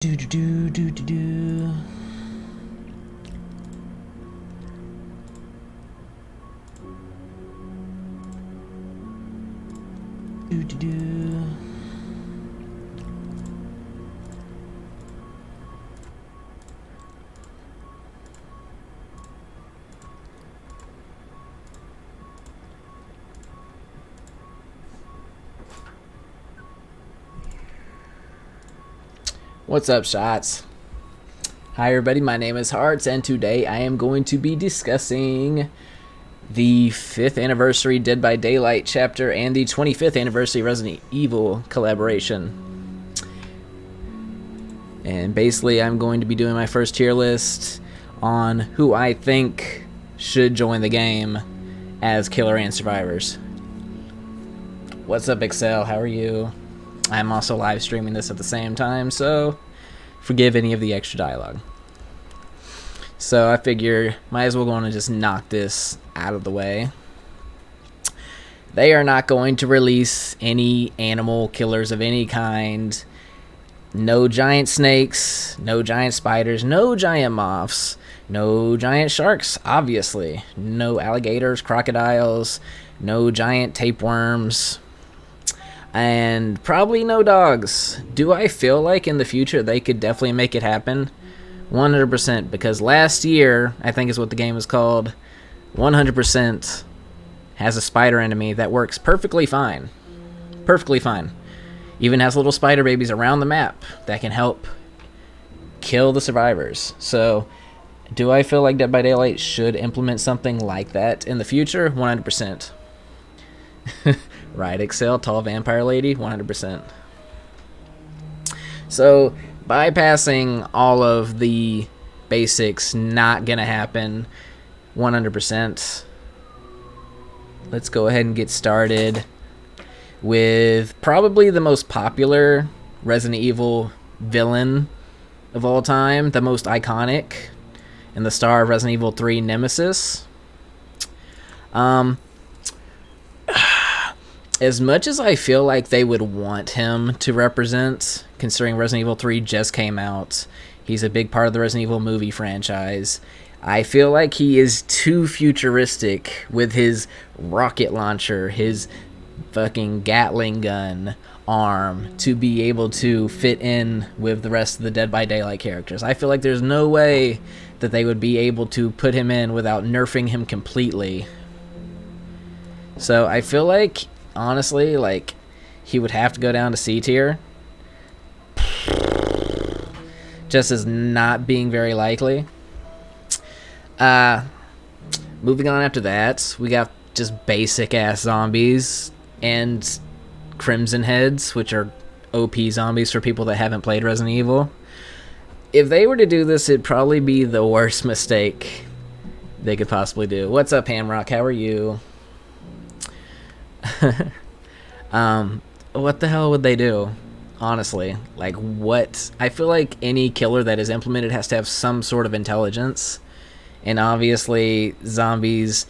Do do do do do do. Do do do. What's up, shots? Hi everybody, my name is Hearts, and today I am going to be discussing the 5th anniversary Dead by Daylight chapter and the 25th anniversary Resident Evil collaboration. And basically I'm going to be doing my first tier list on who I think should join the game as killer and survivors. What's up, Excel? How are you? I'm also live streaming this at the same time, so forgive any of the extra dialogue. So I figure might as well go on and just knock this out of the way. They are not going to release any animal killers of any kind. No giant snakes, no giant spiders, no giant moths, no giant sharks, obviously. No alligators, crocodiles, no giant tapeworms. And probably no dogs. Do I feel like in the future they could definitely make it happen? 100%, because last year, I think is what the game is called, 100% has a spider enemy that works perfectly fine. Perfectly fine. Even has little spider babies around the map that can help kill the survivors. So, do I feel like Dead by Daylight should implement something like that in the future? 100%. Right, Excel, tall vampire lady, 100%. So, bypassing all of the basics, not gonna happen, 100%. Let's go ahead and get started with probably the most popular Resident Evil villain of all time, the most iconic, and the star of Resident Evil 3 Nemesis. As much as I feel like they would want him to represent, considering Resident Evil 3 just came out, he's a big part of the Resident Evil movie franchise, I feel like he is too futuristic with his rocket launcher, his fucking Gatling gun arm, to be able to fit in with the rest of the Dead by Daylight characters. I feel like there's no way that they would be able to put him in without nerfing him completely. So I feel like, honestly, like, he would have to go down to C tier. Just as not being very likely. Moving on after that, we got just basic ass zombies and Crimson Heads, which are OP zombies for people that haven't played Resident Evil. If they were to do this, it'd probably be the worst mistake they could possibly do. What's up, Hamrock? How are you? What the hell would they do? Honestly, like, what? I feel like any killer that is implemented has to have some sort of intelligence, and obviously zombies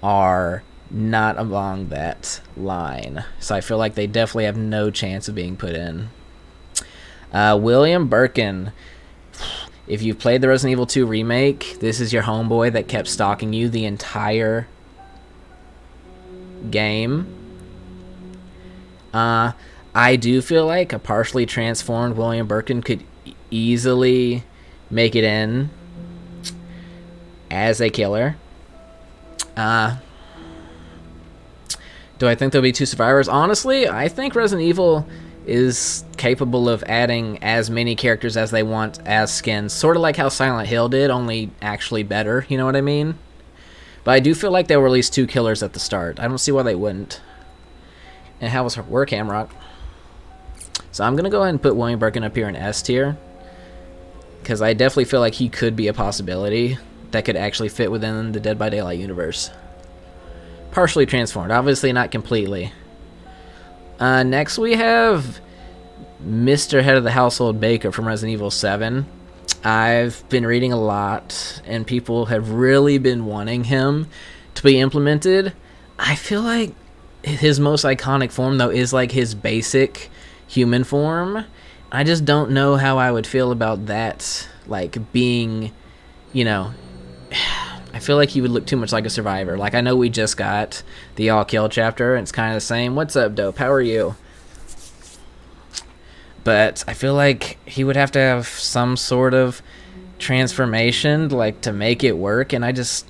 are not along that line, so I feel like they definitely have no chance of being put in. William Birkin, if you've played the Resident Evil 2 remake, this is your homeboy that kept stalking you the entire game. I do feel like a partially transformed William Birkin could easily make it in as a killer. Do I think there'll be 2 survivors? Honestly, I think Resident Evil is capable of adding as many characters as they want as skins. Sort of like how Silent Hill did, only actually better, you know what I mean? But I do feel like they'll release 2 killers at the start. I don't see why they wouldn't. And how was her work, Hamrock? So I'm going to go ahead and put William Birkin up here in S tier, because I definitely feel like he could be a possibility that could actually fit within the Dead by Daylight universe. Partially transformed. Obviously not completely. Next we have Mr. Head of the Household Baker from Resident Evil 7. I've been reading a lot, and people have really been wanting him to be implemented. I feel like his most iconic form, though, is like his basic human form, I just don't know how I would feel about that, like, being, you know, I feel like he would look too much like a survivor. Like, I know we just got the all kill chapter, and it's kind of the same. What's up, Dope? How are you? But I feel like he would have to have some sort of transformation, like, to make it work, and I just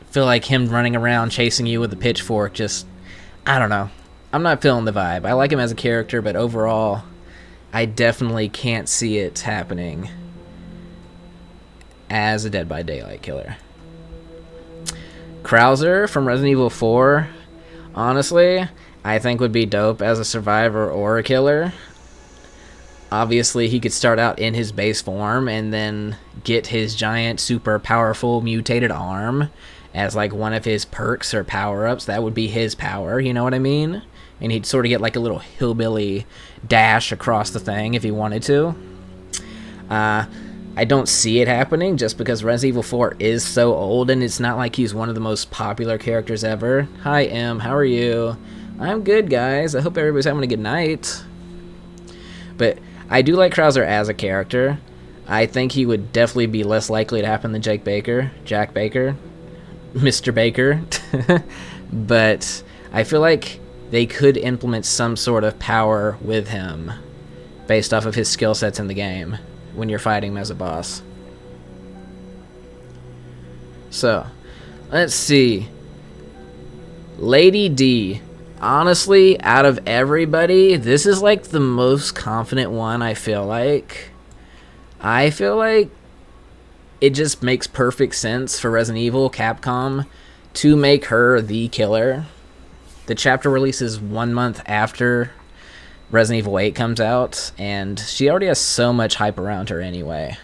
feel like him running around chasing you with a pitchfork just, I don't know. I'm not feeling the vibe. I like him as a character, but overall, I definitely can't see it happening as a Dead by Daylight killer. Krauser from Resident Evil 4, honestly, I think would be dope as a survivor or a killer. Obviously, he could start out in his base form and then get his giant, super powerful, mutated arm as like one of his perks or power-ups. That would be his power, you know what I mean? And he'd sort of get like a little hillbilly dash across the thing if he wanted to. I don't see it happening just because Resident Evil 4 is so old, and it's not like he's one of the most popular characters ever. Hi, Em. How are you? I'm good, guys. I hope everybody's having a good night. But I do like Krauser as a character. I think he would definitely be less likely to happen than Jack Baker, Mr. Baker. But I feel like they could implement some sort of power with him based off of his skill sets in the game when you're fighting him as a boss. So, let's see. Lady D. Honestly, out of everybody, this is like the most confident one, I feel like. I feel like it just makes perfect sense for Resident Evil, Capcom, to make her the killer. The chapter releases 1 month after Resident Evil 8 comes out, and she already has so much hype around her anyway.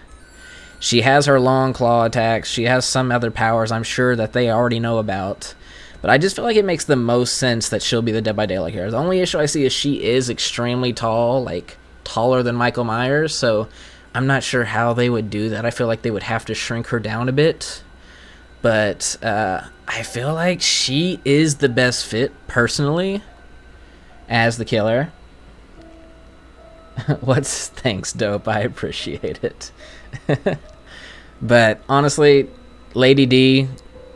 She has her long claw attacks, she has some other powers I'm sure that they already know about, but I just feel like it makes the most sense that she'll be the Dead by Daylight hero. The only issue I see is she is extremely tall, like taller than Michael Myers, so I'm not sure how they would do that. I feel like they would have to shrink her down a bit, but I feel like she is the best fit, personally, as the killer. Thanks, Dope. I appreciate it. But honestly, Lady D,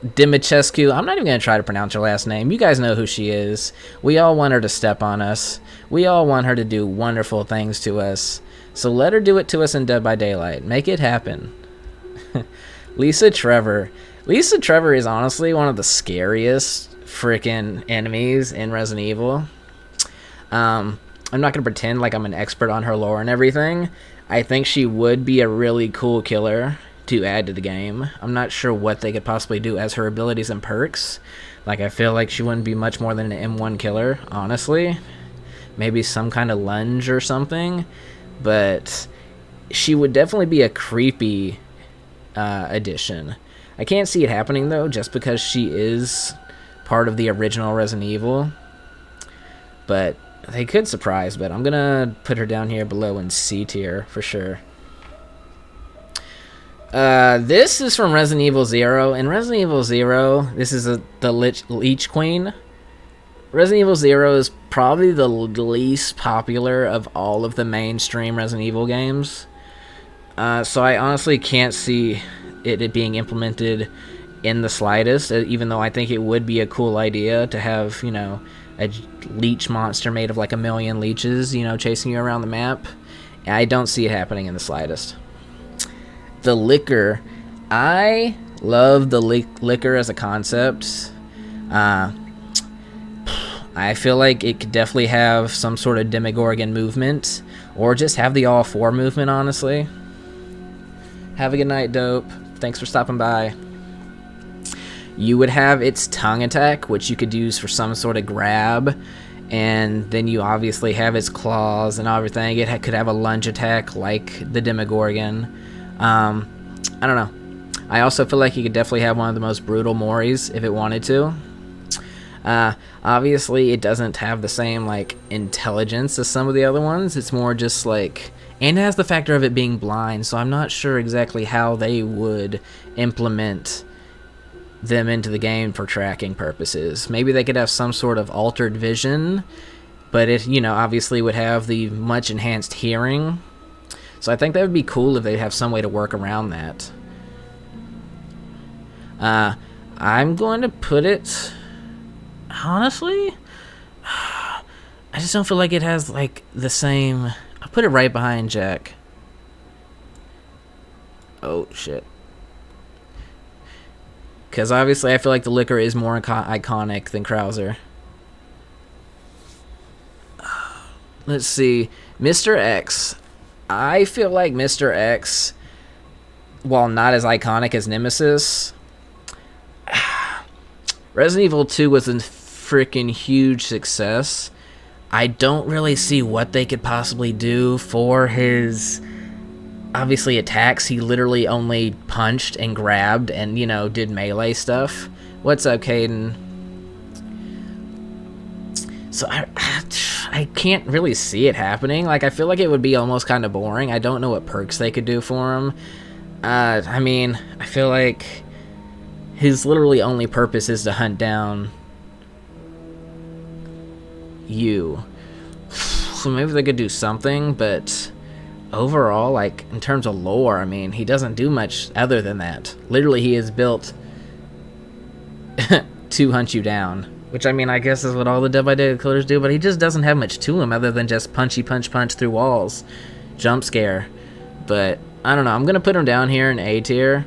Dimitrescu, I'm not even going to try to pronounce her last name. You guys know who she is. We all want her to step on us. We all want her to do wonderful things to us. So let her do it to us in Dead by Daylight. Make it happen. Lisa Trevor. Lisa Trevor is honestly one of the scariest freaking enemies in Resident Evil. I'm not going to pretend like I'm an expert on her lore and everything. I think she would be a really cool killer to add to the game. I'm not sure what they could possibly do as her abilities and perks. Like, I feel like she wouldn't be much more than an M1 killer, honestly. Maybe some kind of lunge or something. But she would definitely be a creepy addition. I can't see it happening, though, just because she is part of the original Resident Evil. But they could surprise, but I'm going to put her down here below in C tier for sure. This is from Resident Evil 0. In Resident Evil 0, this is the Leech Queen. Resident Evil 0 is probably the least popular of all of the mainstream Resident Evil games. So I honestly can't see it being implemented in the slightest, even though I think it would be a cool idea to have, you know, a leech monster made of like a million leeches, you know, chasing you around the map. I don't see it happening in the slightest. The Licker. I love the Licker as a concept. I feel like it could definitely have some sort of Demogorgon movement, or just have the all four movement, honestly. Have a good night, Dope. Thanks for stopping by. You would have its tongue attack, which you could use for some sort of grab, and then you obviously have its claws and everything. It could have a lunge attack like the Demogorgon. I don't know. I also feel like you could definitely have one of the most brutal Moris if it wanted to. Obviously, it doesn't have the same like intelligence as some of the other ones. It's more just like, and it has the factor of it being blind, so I'm not sure exactly how they would implement them into the game for tracking purposes. Maybe they could have some sort of altered vision, but it, you know, obviously would have the much enhanced hearing So I think that would be cool if they have some way to work around that. I'm going to put it, honestly, I just don't feel like it has like the same. I'll put it right behind Jack. Oh shit. Because obviously I feel like the Licker is more iconic than Krauser. Let's see. Mr. X. I feel like Mr. X, while not as iconic as Nemesis, Resident Evil 2 was a freaking huge success. I don't really see what they could possibly do for his, obviously, attacks. He literally only punched and grabbed and, you know, did melee stuff. What's up, Caden? So I can't really see it happening. Like, I feel like it would be almost kind of boring. I don't know what perks they could do for him. I mean, I feel like his literally only purpose is to hunt down you. So maybe they could do something, but overall, like, in terms of lore, I mean, he doesn't do much other than that. Literally, he is built to hunt you down. Which, I mean, I guess is what all the Dead by Daylight killers do, but he just doesn't have much to him other than just punch through walls. Jump scare. But, I don't know, I'm going to put him down here in A tier.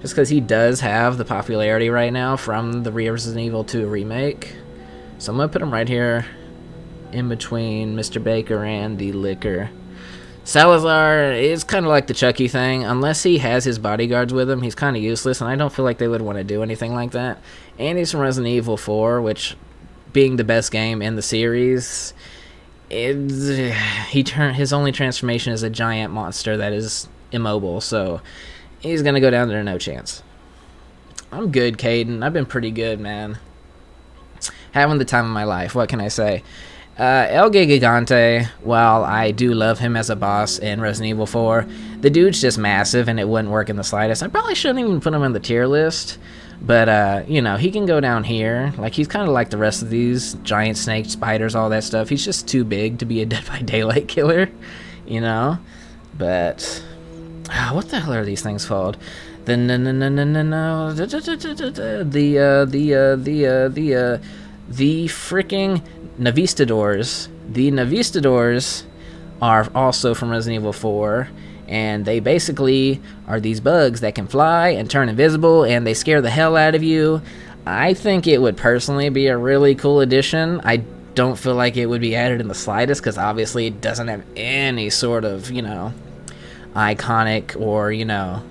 Just because he does have the popularity right now from the Resident Evil 2 remake. So I'm going to put him right here in between Mr. Baker and the Licker. Salazar is kind of like the Chucky thing. Unless he has his bodyguards with him, he's kind of useless, and I don't feel like they would want to do anything like that. And he's from Resident Evil 4, which, being the best game in the series, his only transformation is a giant monster that is immobile, so he's going to go down there, no chance. I'm good, Caden. I've been pretty good, man. Having the time of my life, what can I say? El Gigante, while I do love him as a boss in Resident Evil 4, the dude's just massive and it wouldn't work in the slightest. I probably shouldn't even put him on the tier list, but, you know, he can go down here. Like, he's kind of like the rest of these giant snakes, spiders, all that stuff. He's just too big to be a Dead by Daylight killer, you know? But, what the hell are these things called? The freaking Navistadors. The Navistadors are also from Resident Evil 4, and they basically are these bugs that can fly and turn invisible, and they scare the hell out of you. I think it would personally be a really cool addition. I don't feel like it would be added in the slightest, because obviously it doesn't have any sort of, you know, iconic or, you know,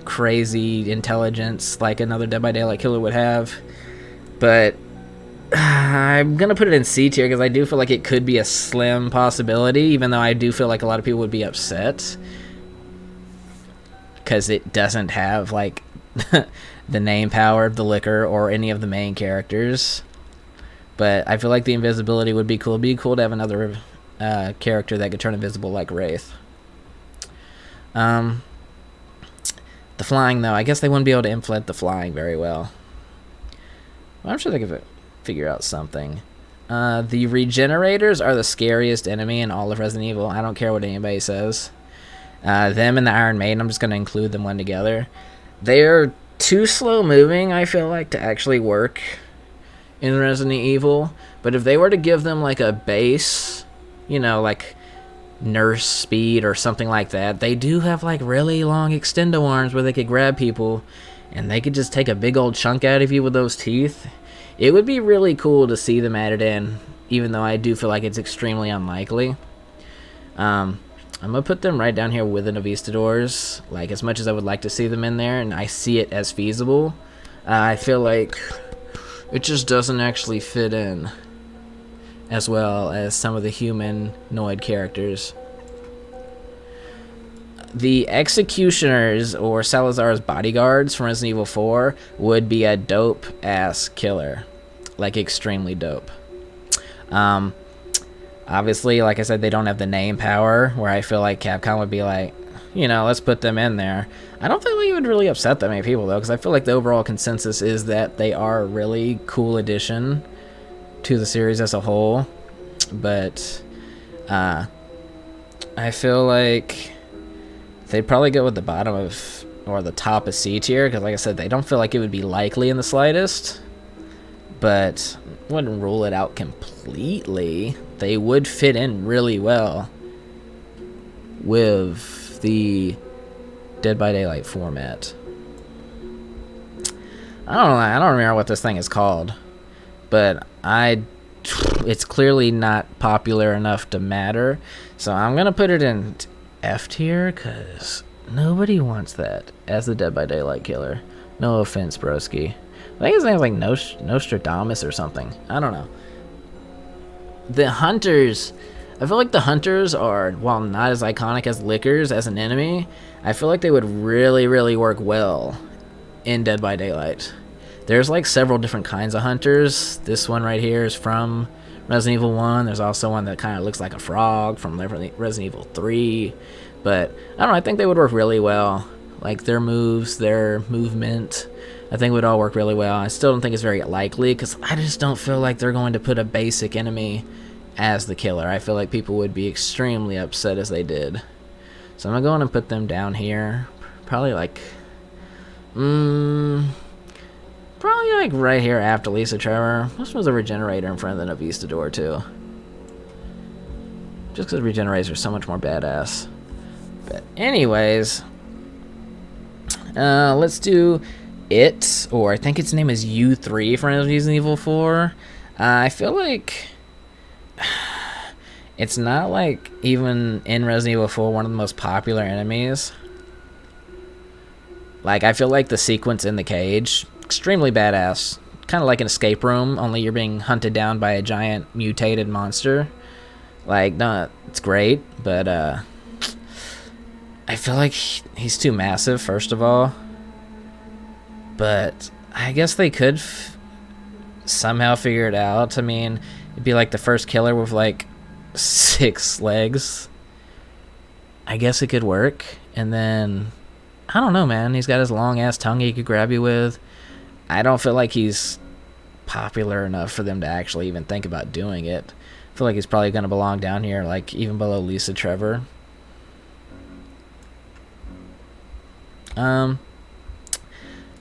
crazy intelligence like another Dead by Daylight killer would have. But I'm going to put it in C tier because I do feel like it could be a slim possibility, even though I do feel like a lot of people would be upset because it doesn't have, like, the name power of the Licker or any of the main characters. But I feel like the invisibility would be cool. It'd be cool to have another character that could turn invisible like Wraith. The flying, though, I guess they wouldn't be able to implement the flying very well. I'm sure they could figure out something. The Regenerators are the scariest enemy in all of Resident Evil. I don't care what anybody says. Them and the Iron Maiden, I'm just going to include them one together. They're too slow moving, I feel like, to actually work in Resident Evil. But if they were to give them like a base, you know, like nurse speed or something like that, they do have like really long extendo arms where they could grab people and they could just take a big old chunk out of you with those teeth. It would be really cool to see them added in, even though I do feel like it's extremely unlikely. I'm going to put them right down here with the Navistadors. Like, as much as I would like to see them in there, and I see it as feasible, I feel like it just doesn't actually fit in as well as some of the humanoid characters. The Executioners, or Salazar's bodyguards from Resident Evil 4, would be a dope-ass killer. Like, extremely dope. Obviously, like I said, they don't have the name power, where I feel like Capcom would be like, you know, let's put them in there. I don't feel like it would really upset that many people, though, because I feel like the overall consensus is that they are a really cool addition to the series as a whole. But, I feel like they'd probably go with the bottom of, or the top of C tier, because like I said, they don't feel like it would be likely in the slightest, but wouldn't rule it out completely. They would fit in really well with the Dead by Daylight format. I don't remember what this thing is called, but it's clearly not popular enough to matter, so I'm gonna put it in F tier, because nobody wants that as the Dead by Daylight killer. No offense, broski. I think his name's like Nostradamus or something. I don't know. The Hunters, I feel like the Hunters are, while not as iconic as Lickers as an enemy, I feel like they would really, really work well in Dead by Daylight. There's like several different kinds of Hunters. This one right here is from Resident Evil 1. There's also one that kind of looks like a frog from Resident Evil 3. But I don't know, I think they would work really well. Like their moves, their movement, I think would all work really well. I still don't think it's very likely, because I just don't feel like they're going to put a basic enemy as the killer. I feel like people would be extremely upset as they did. So I'm going to go in and put them down here. Probably like... probably like right here after Lisa Trevor. This was a regenerator in front of the Novistador too. Just because regenerators are so much more badass. But anyways, let's do it, or I think its name is U3 for Resident Evil 4. I feel like it's not like even in Resident Evil 4 one of the most popular enemies. Like I feel like the sequence in the cage, extremely badass. Kind of like an escape room, only you're being hunted down by a giant mutated monster. Like, no, it's great, but I feel like he's too massive, first of all. But I guess they could somehow figure it out. I mean, it'd be like the first killer with like 6 legs. I guess it could work. And then, I don't know, man. He's got his long ass tongue he could grab you with. I don't feel like he's popular enough for them to actually even think about doing it. I feel like he's probably going to belong down here, like even below Lisa Trevor.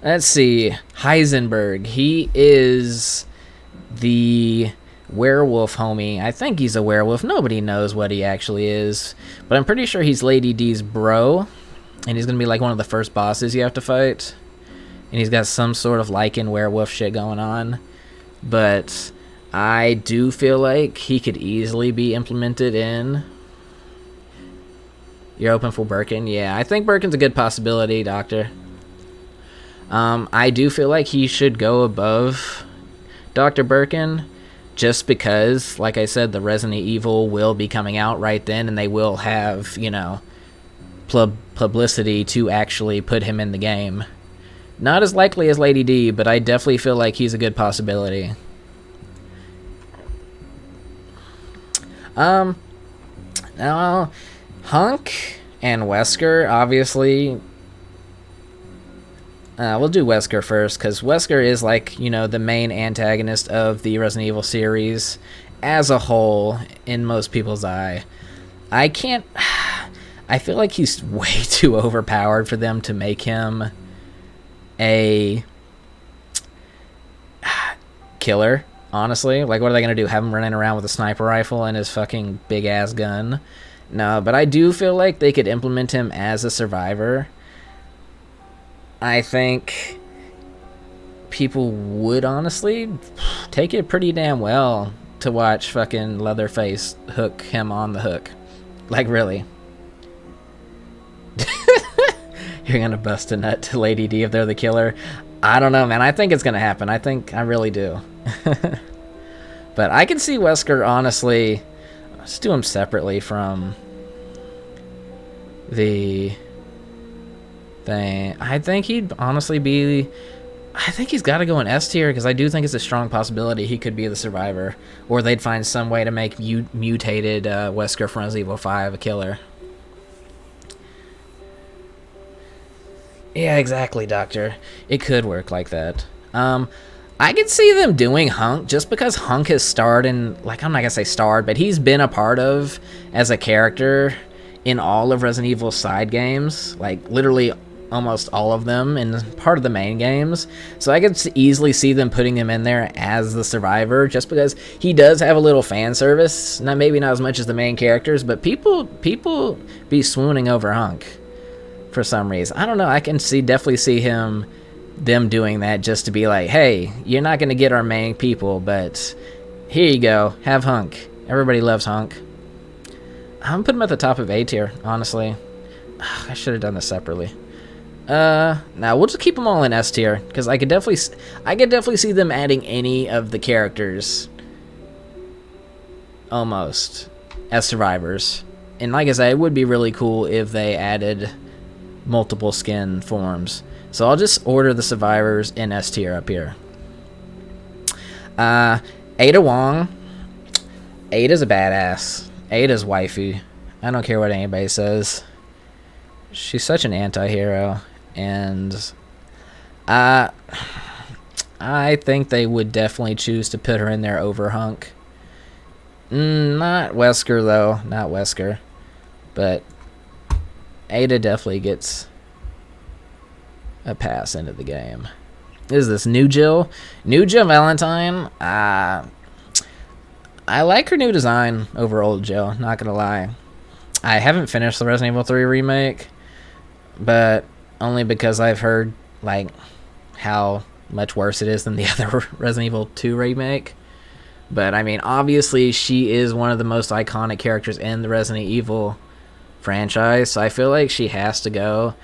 Let's see. Heisenberg. He is the werewolf homie. I think he's a werewolf. Nobody knows what he actually is, but I'm pretty sure he's Lady D's bro, and he's going to be like one of the first bosses you have to fight. And he's got some sort of lichen werewolf shit going on. But I do feel like he could easily be implemented in... You're open for Birkin? Yeah, I think Birkin's a good possibility, Doctor. I do feel like he should go above Dr. Birkin, just because, like I said, the Resident Evil will be coming out right then, and they will have, you know, publicity to actually put him in the game. Not as likely as Lady D, but I definitely feel like he's a good possibility. Now, Hunk and Wesker, obviously. We'll do Wesker first, because Wesker is like, you know, the main antagonist of the Resident Evil series as a whole, in most people's eye. I feel like he's way too overpowered for them to make him a killer, honestly. Like, what are they going to do? Have him running around with a sniper rifle and his fucking big-ass gun? No, but I do feel like they could implement him as a survivor. I think people would honestly take it pretty damn well to watch fucking Leatherface hook him on the hook. Like, really. You're gonna bust a nut to Lady D if they're the killer? I don't know, man. I think it's gonna happen. I really do. But I can see Wesker, honestly. Let's do him separately from the thing. I think he'd honestly be... I think he's got to go in S tier, because I do think it's a strong possibility he could be the survivor. Or they'd find some way to make mutated Wesker from Resident Evil 5 a killer. Yeah, exactly, Doctor. It could work like that. I could see them doing Hunk, just because Hunk has starred in... Like, I'm not going to say starred, but he's been a part of, as a character, in all of Resident Evil side games, like literally almost all of them, and part of the main games. So I could easily see them putting him in there as the survivor, just because he does have a little fan service. Maybe not as much as the main characters, but people be swooning over Hunk for some reason. I don't know. I can definitely see them doing that just to be like, hey, you're not going to get our main people, but here you go, have Hunk. Everybody loves Hunk. I'm putting him at the top of A tier, honestly. I should have done this separately. Now we'll just keep them all in S tier, because I could definitely see them adding any of the characters almost as survivors. And like I said, it would be really cool if they added multiple skin forms. So I'll just order the survivors in S tier up here. Ada Wong. Ada's a badass. Ada's waifu. I don't care what anybody says. She's such an anti-hero, and I think they would definitely choose to put her in there over Hunk. Not Wesker, though. Not Wesker. But Ada definitely gets a pass into the game. Is this New Jill? New Jill Valentine? I like her new design over old Jill, not gonna lie. I haven't finished the Resident Evil 3 remake, but only because I've heard like how much worse it is than the other Resident Evil 2 remake. But I mean, obviously she is one of the most iconic characters in the Resident Evil franchise, so I feel like she has to go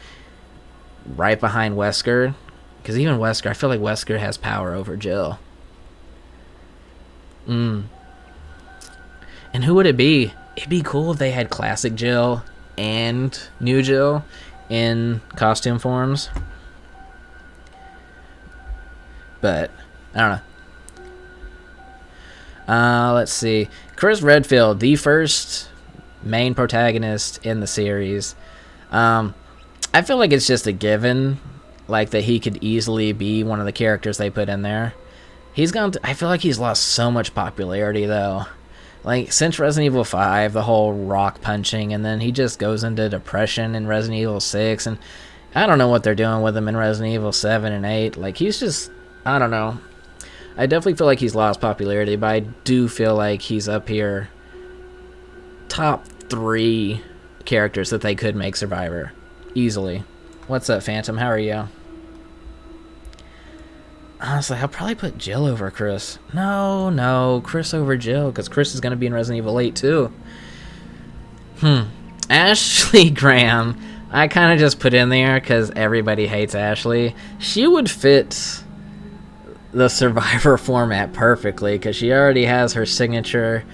right behind Wesker, because even Wesker, I feel like Wesker has power over Jill. And who would it be? It'd be cool if they had classic Jill and new Jill in costume forms. But I don't know. Let's see. Chris Redfield, the first main protagonist in the series. I feel like it's just a given, like that he could easily be one of the characters they put in there. I feel like he's lost so much popularity though. Like, since Resident Evil 5, the whole rock punching, and then he just goes into depression in Resident Evil 6, and I don't know what they're doing with him in Resident Evil 7 and 8. Like, he's just, I don't know. I definitely feel like he's lost popularity, but I do feel like he's up here top 3 characters that they could make Survivor. Easily. What's up, Phantom? How are you? Honestly, I'll probably put Jill over Chris. No, Chris over Jill, because Chris is going to be in Resident Evil 8 too. Ashley Graham, I kind of just put in there because everybody hates Ashley. She would fit the Survivor format perfectly, because she already has her signature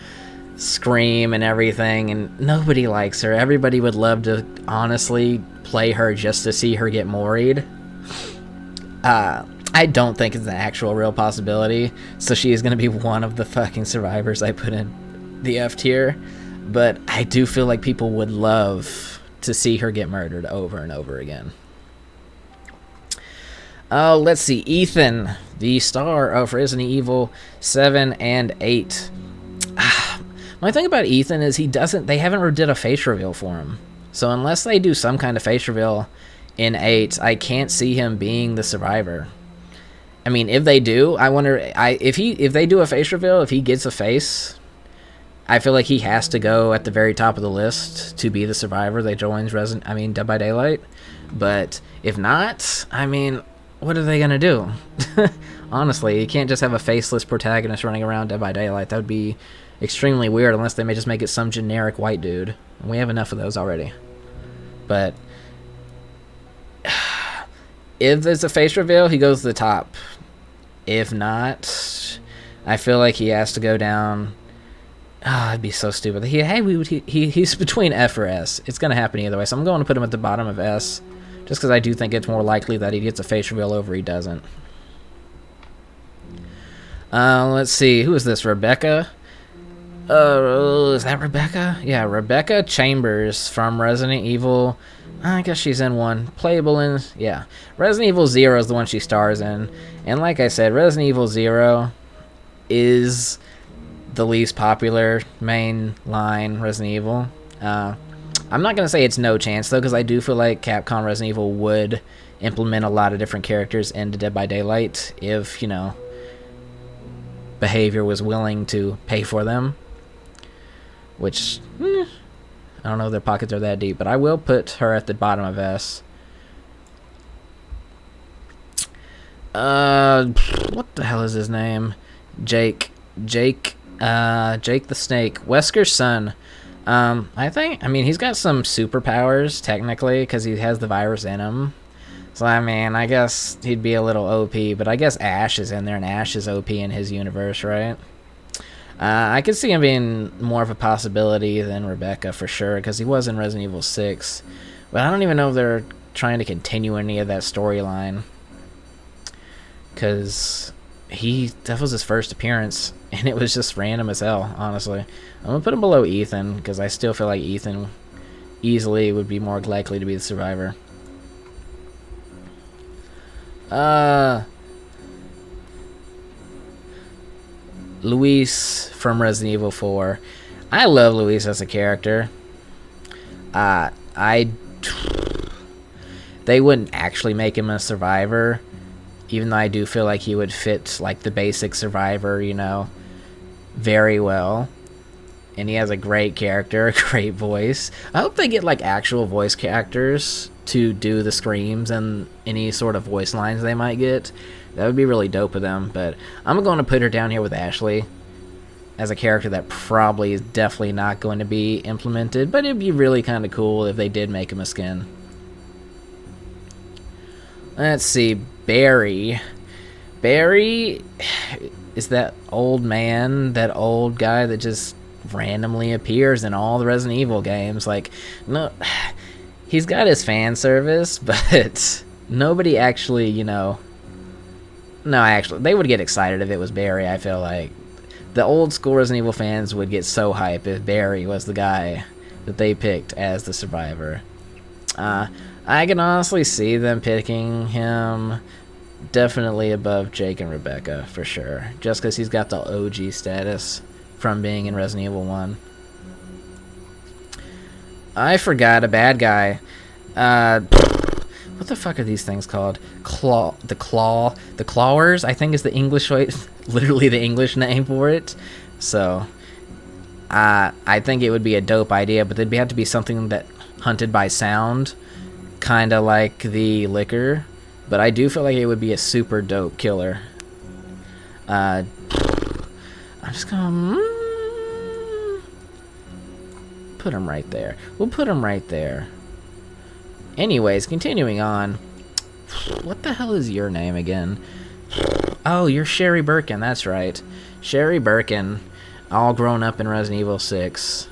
scream and everything, and nobody likes her. Everybody would love to honestly play her just to see her get moried. I don't think it's an actual real possibility, so she is going to be one of the fucking survivors I put in the F tier, but I do feel like people would love to see her get murdered over and over again. Let's see, Ethan, the star of Resident Evil 7 and 8. My thing about Ethan is they haven't did a face reveal for him, so unless they do some kind of face reveal in 8, I can't see him being the survivor. I mean, if they do, I wonder if they do a face reveal, if he gets a face, I feel like he has to go at the very top of the list to be the survivor that joins Dead by Daylight. But if not, I mean, what are they gonna do? Honestly, you can't just have a faceless protagonist running around Dead by Daylight. That would be extremely weird, unless they may just make it some generic white dude. And we have enough of those already. But if there's a face reveal, he goes to the top. If not, I feel like he has to go down. It'd be so stupid. He's between F or S. It's going to happen either way, so I'm going to put him at the bottom of S, just because I do think it's more likely that he gets a face reveal over he doesn't. Let's see. Who is this? Rebecca? Is that Rebecca? Yeah, Rebecca Chambers from Resident Evil. I guess she's in 1. Playable in... Yeah. Resident Evil 0 is the one she stars in. And like I said, Resident Evil 0 is the least popular main line Resident Evil. I'm not going to say it's no chance, though, because I do feel like Capcom Resident Evil would implement a lot of different characters into Dead by Daylight if, you know, Behavior was willing to pay for them. Which, I don't know if their pockets are that deep, but I will put her at the bottom of S. What the hell is his name? Jake the Snake. Wesker's son. I mean, he's got some superpowers, technically, because he has the virus in him. So, I mean, I guess he'd be a little OP, but I guess Ash is in there, and Ash is OP in his universe, right? I could see him being more of a possibility than Rebecca, for sure, because he was in Resident Evil 6. But I don't even know if they're trying to continue any of that storyline. Because that was his first appearance, and it was just random as hell, honestly. I'm going to put him below Ethan, because I still feel like Ethan easily would be more likely to be the survivor. Luis from Resident Evil 4. I love Luis as a character. They wouldn't actually make him a survivor, even though I do feel like he would fit, like, the basic survivor, you know, very well. And he has a great character, a great voice. I hope they get, like, actual voice actors to do the screams and any sort of voice lines they might get. That would be really dope of them. But I'm going to put her down here with Ashley as a character that probably is definitely not going to be implemented. But it'd be really kind of cool if they did make him a skin. Let's see. Barry. Barry is that old man, that old guy that just randomly appears in all the Resident Evil games. Like, no, he's got his fan service, but nobody actually, you know. No, actually, they would get excited if it was Barry, I feel like. The old school Resident Evil fans would get so hype if Barry was the guy that they picked as the survivor. I can honestly see them picking him definitely above Jake and Rebecca, for sure. Just because he's got the OG status from being in Resident Evil 1. I forgot a bad guy. What the fuck are these things called? The Clawers, I think is the English way, literally the English name for it. So, I think it would be a dope idea, but there'd have to be something that hunted by sound, kind of like the Licker. But I do feel like it would be a super dope killer. I'm just gonna put him right there. We'll put him right there. Anyways, continuing on. What the hell is your name again? Oh, you're Sherry Birkin, that's right. Sherry Birkin, all grown up in Resident Evil 6.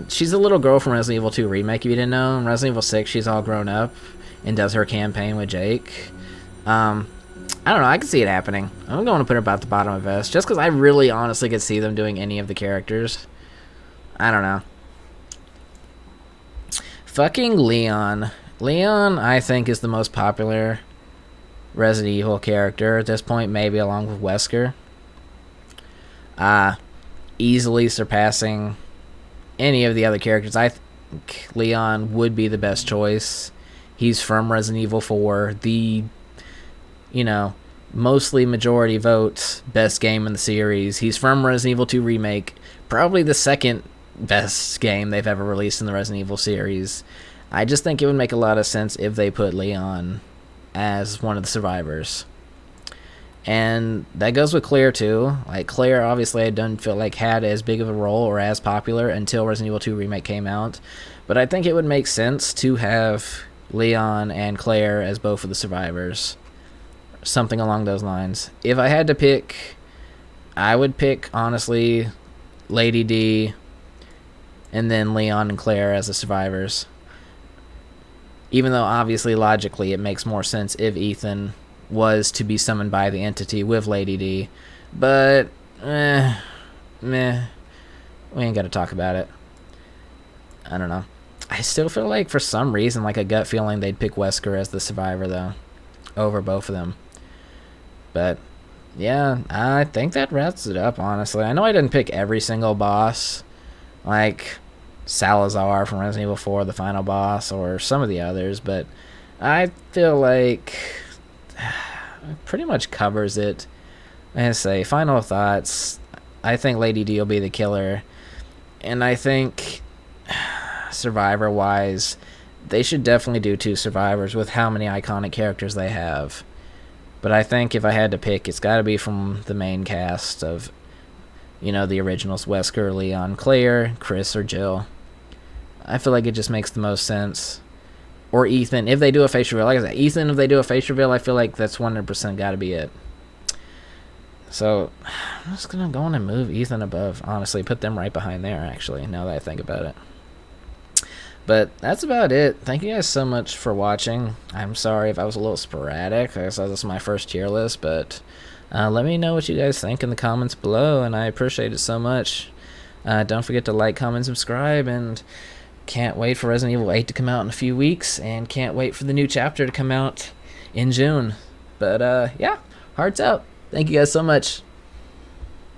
She's a little girl from Resident Evil 2 Remake, if you didn't know. In Resident Evil 6, she's all grown up and does her campaign with Jake. I don't know, I can see it happening. I'm going to put her about the bottom of S, just because I really honestly could see them doing any of the characters. I don't know. Fucking Leon. Leon, I think, is the most popular Resident Evil character at this point, maybe along with Wesker. Easily surpassing any of the other characters. I think Leon would be the best choice. He's from Resident Evil 4, the, you know, mostly majority votes best game in the series. He's from Resident Evil 2 Remake, probably the second best game they've ever released in the Resident Evil series. I just think it would make a lot of sense if they put Leon as one of the survivors. And that goes with Claire too. Like, Claire obviously I don't feel like had as big of a role or as popular until Resident Evil 2 Remake came out. But I think it would make sense to have Leon and Claire as both of the survivors. Something along those lines. If I had to pick, I would pick, honestly, Lady D and then Leon and Claire as the survivors. Even though, obviously, logically, it makes more sense if Ethan was to be summoned by the entity with Lady D. But, meh. We ain't got to talk about it. I don't know. I still feel like, for some reason, like a gut feeling, they'd pick Wesker as the survivor, though, over both of them. But, yeah, I think that wraps it up, honestly. I know I didn't pick every single boss. Like, Salazar from Resident Evil 4, the final boss, or some of the others, but I feel like it pretty much covers it. I say, final thoughts. I think Lady D will be the killer, and I think Survivor-wise, they should definitely do 2 Survivors with how many iconic characters they have. But I think if I had to pick, it's got to be from the main cast of, the originals, Wesker, Leon, Claire, Chris, or Jill. I feel like it just makes the most sense. Or Ethan, if they do a face reveal. Like I said, Ethan, if they do a face reveal, I feel like that's 100% got to be it. So, I'm just going to go on and move Ethan above. Honestly, put them right behind there, actually, now that I think about it. But that's about it. Thank you guys so much for watching. I'm sorry if I was a little sporadic. Like I said, this is my first tier list, but let me know what you guys think in the comments below, and I appreciate it so much. Don't forget to like, comment, subscribe, and can't wait for Resident Evil 8 to come out in a few weeks, and can't wait for the new chapter to come out in June. But yeah, hearts out. Thank you guys so much.